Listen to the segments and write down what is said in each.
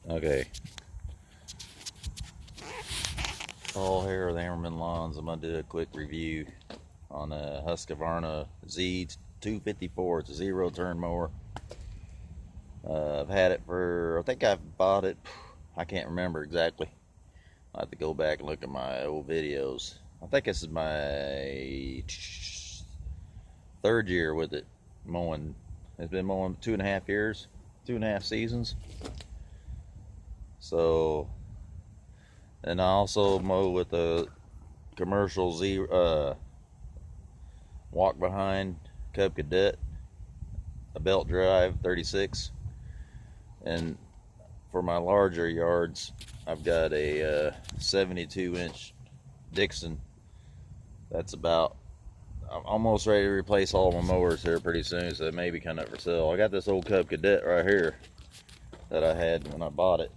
Okay. All hair of the Hammerman Lawns. I'm going to do a quick review on a Husqvarna z254. It's a zero-turn mower. I've had it for, I think I've bought it, I can't remember exactly. I'll have to go back and look at my old videos. I think this is my third year with it mowing. It's been mowing 2.5 years, 2.5 seasons. So, and I also mow with a commercial walk behind Cub Cadet, a belt drive 36. And for my larger yards, I've got a 72-inch Dixon. That's about, I'm almost ready to replace all my mowers here pretty soon, so it may be coming up for sale. I got this old Cub Cadet right here that I had when I bought it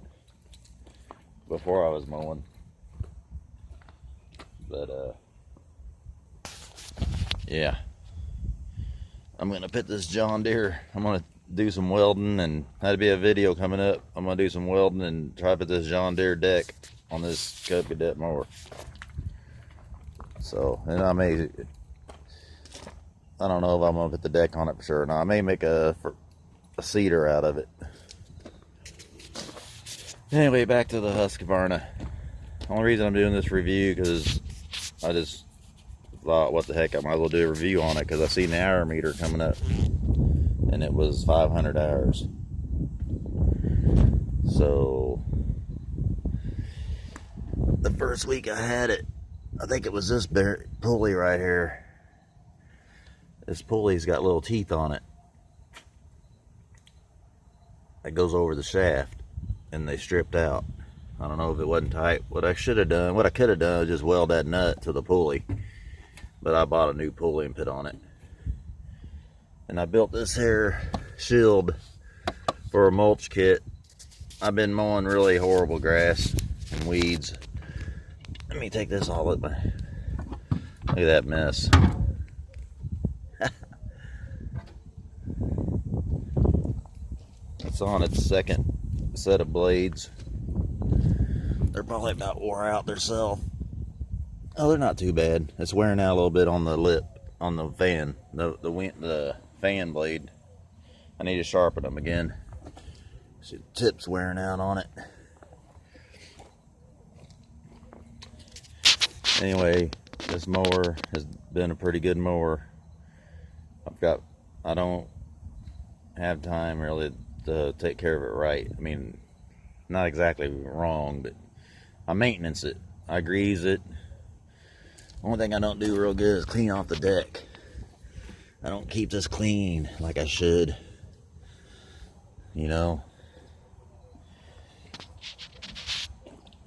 before I was mowing. But yeah, I'm gonna put this John Deere, I'm gonna do some welding, and that'll be a video coming up. I'm gonna do some welding and try to put this John Deere deck on this Cub Cadet mower. So, and I don't know if I'm gonna put the deck on it for sure or not. I may make a cedar out of it. Anyway, back to the Husqvarna. The only reason I'm doing this review because I just thought, what the heck, I might as well do a review on it because I seen the hour meter coming up and it was 500 hours. So the first week I had it, I think it was this pulley right here. This pulley's got little teeth on it that goes over the shaft, and they stripped out. I don't know if it wasn't tight. What I could have done was just weld that nut to the pulley, but I bought a new pulley and put on it. And I built this here shield for a mulch kit. I've been mowing really horrible grass and weeds. Let me take this all up. Look at that mess. It's on its second set of blades. They're probably about wore out themselves. Oh, they're not too bad. It's wearing out a little bit on the lip, on the fan, the fan blade. I need to sharpen them again. See, the tip's wearing out on it. Anyway, this mower has been a pretty good mower. I don't have time really to take care of it right. I mean, not exactly wrong, but I maintenance it. I grease it. Only thing I don't do real good is clean off the deck. I don't keep this clean like I should. You know,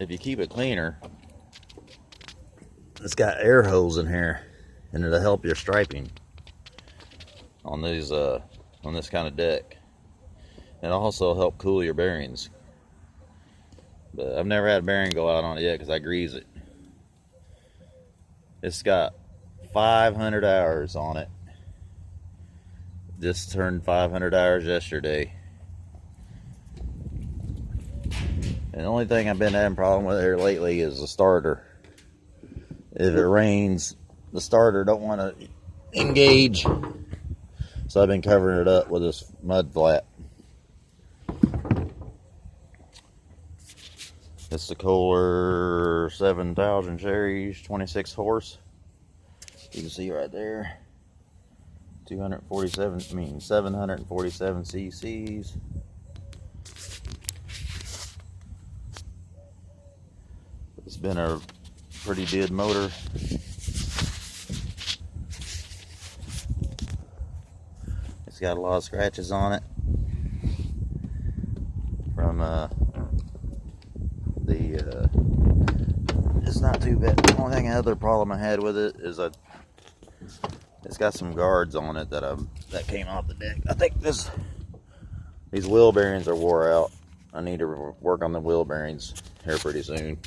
if you keep it cleaner, it's got air holes in here, and it'll help your striping on these on this kind of deck. It'll also help cool your bearings. But I've never had a bearing go out on it yet because I grease it. It's got 500 hours on it. Just turned 500 hours yesterday. And the only thing I've been having a problem with here lately is the starter. If it rains, the starter don't want to engage. So I've been covering it up with this mud flat. It's the Kohler 7000 series, 26 horse. You can see right there. 747 cc's. It's been a pretty good motor. It's got a lot of scratches on it from it's not too bad. The only other problem I had with it is it's got some guards on it that came off the deck. I think these wheel bearings are wore out. I need to work on the wheel bearings here pretty soon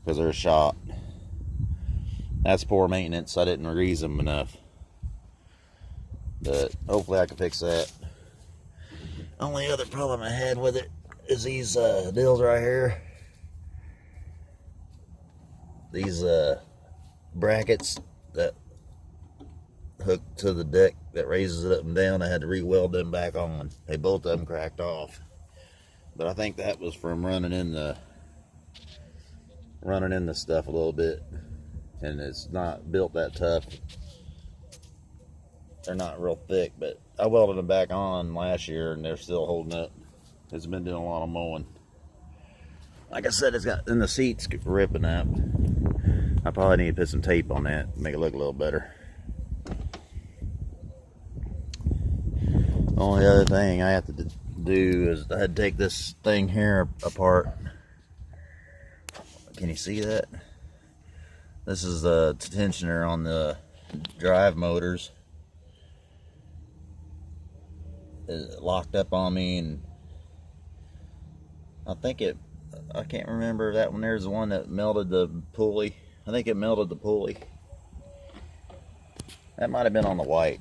because they're shot. That's poor maintenance. I didn't grease them enough, but hopefully I can fix that. Only other problem I had with it is these deals right here. These brackets that hook to the deck that raises it up and down. I had to re-weld them back on. They both of them cracked off. But I think that was from running in the stuff a little bit, and it's not built that tough. They're not real thick, but I welded them back on last year and they're still holding up. It's been doing a lot of mowing. Like I said, it's got, and the seat's ripping up. I probably need to put some tape on that to make it look a little better. Only other thing I have to do is I had to take this thing here apart. Can you see that? This is the tensioner on the drive motors. It locked up on me, and I can't remember if that one there's the one that melted the pulley. I think it melted the pulley. That might have been on the white.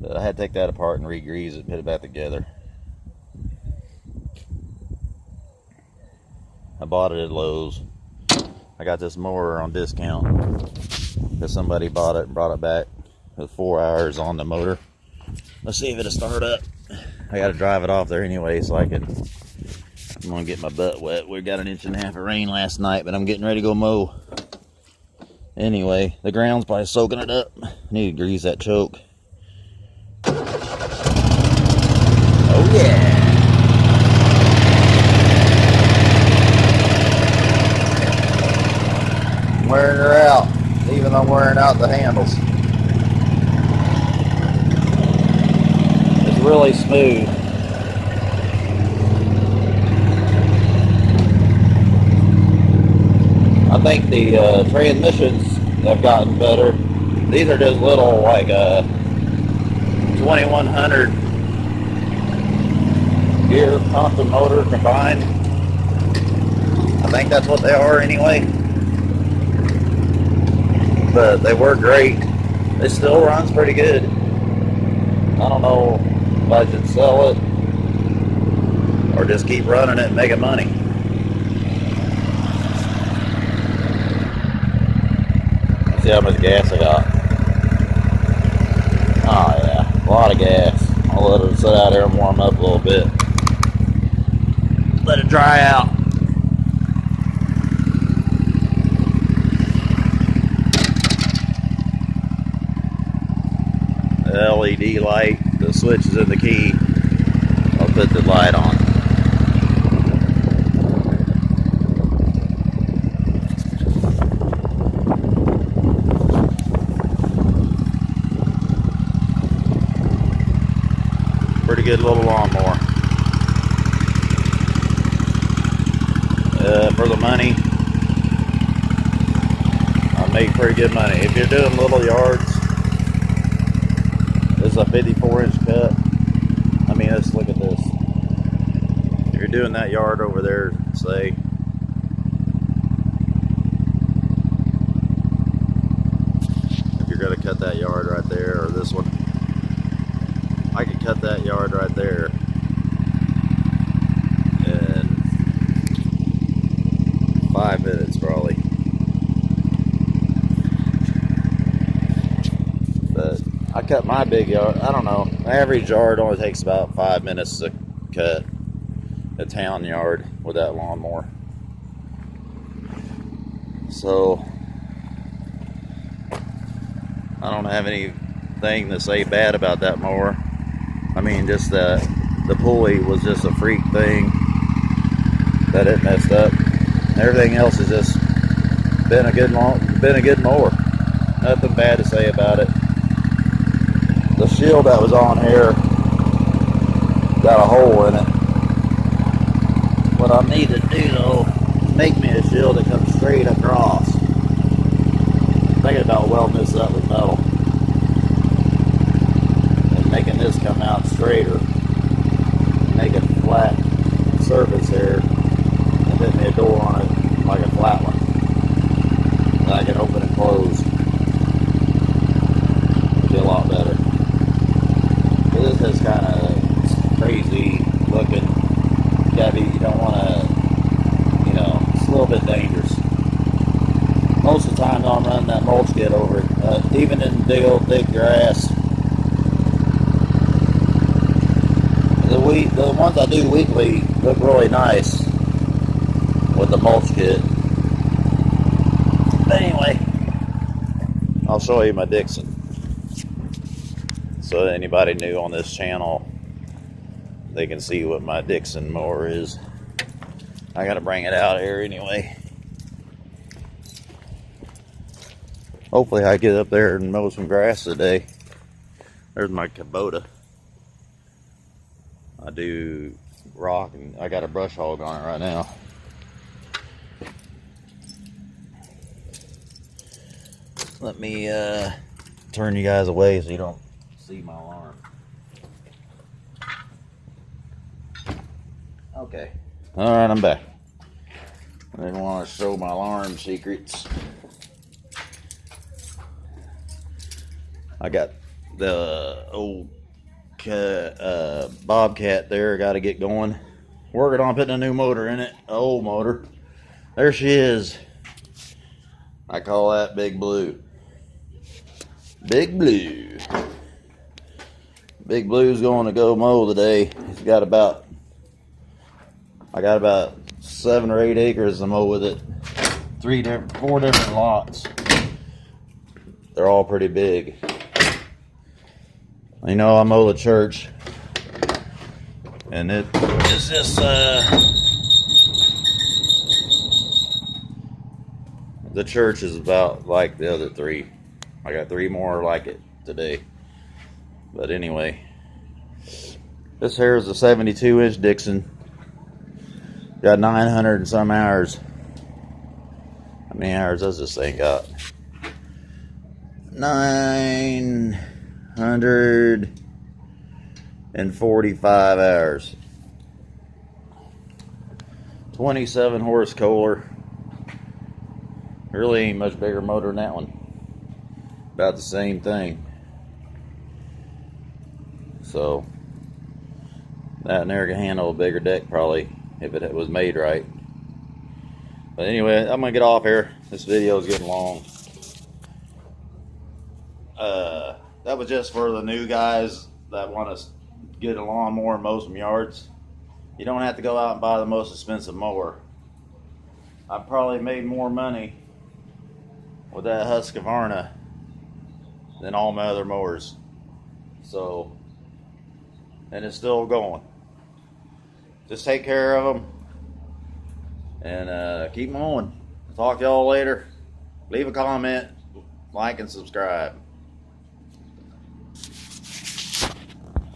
But I had to take that apart and re-grease it and put it back together. I bought it at Lowe's. I got this mower on discount because somebody bought it and brought it back with 4 hours on the motor. Let's see if it'll start up. I got to drive it off there anyway so I'm going to get my butt wet. We got 1.5 inches of rain last night, but I'm getting ready to go mow. Anyway, the ground's probably soaking it up. I need to grease that choke. Oh yeah! I'm wearing her out, even though I'm wearing out the handles. It's really smooth. I think the transmissions have gotten better. These are just little, like 2100 gear constant motor combined. I think that's what they are anyway. But they work great. It still runs pretty good. I don't know if I should sell it or just keep running it and making money. Let's see how much gas I got. Oh yeah, a lot of gas. I'll let it sit out there and warm up a little bit. Let it dry out. The LED light, the switch is in the key. I'll put the light on. Pretty good little lawnmower. For the money, I make pretty good money. If you're doing little yards, this is a 54-inch cut. I mean, let's look at this. If you're doing that yard over there, say, if you're going to cut that yard right there, or this one, I could cut that yard right there in 5 minutes probably. But I cut my big yard, I don't know, my average yard only takes about 5 minutes to cut a town yard with that lawnmower. So I don't have anything to say bad about that mower. I mean, just the pulley was just a freak thing that it messed up. Everything else has just been a good mower. Nothing bad to say about it. The shield that was on here got a hole in it. What I need to do though, make me a shield that comes straight across. I'm thinking about welding this up with metal. Making this come out straighter, make a flat surface here, and put me a door on it like a flat one that I can open and close. It'll be a lot better. But this is kind of crazy time I'm running that mulch kit over it. Even in big old thick grass. The ones I do weekly look really nice with the mulch kit. But anyway, I'll show you my Dixon. So anybody new on this channel, they can see what my Dixon mower is. I gotta bring it out here anyway. Hopefully I get up there and mow some grass today. There's my Kubota. I do rock and I got a brush hog on it right now. Let me turn you guys away so you don't see my alarm. Okay. Alright, I'm back. I didn't want to show my alarm secrets. I got the old Bobcat there. Got to get going. Working on putting a new motor in it. An old motor. There she is. I call that Big Blue. Big Blue. Big Blue's going to go mow today. I got about 7 or 8 acres to mow with it. 4 different lots. They're all pretty big. You know, I mow the church, and it's just the church is about like the other 3. I got 3 more like it today. But anyway, this here is a 72-inch Dixon. Got 900 and some hours. How many hours does this thing got? 945 hours. 27 horse Kohler. Really ain't much bigger motor than that one. About the same thing. So that in there can handle a bigger deck probably if it was made right. But anyway, I'm gonna get off here. This video is getting long. That was just for the new guys that want to get a lawnmower and mow some yards. You don't have to go out and buy the most expensive mower. I probably made more money with that Husqvarna than all my other mowers. So, and it's still going. Just take care of them and keep mowing. Talk to y'all later. Leave a comment, like, and subscribe.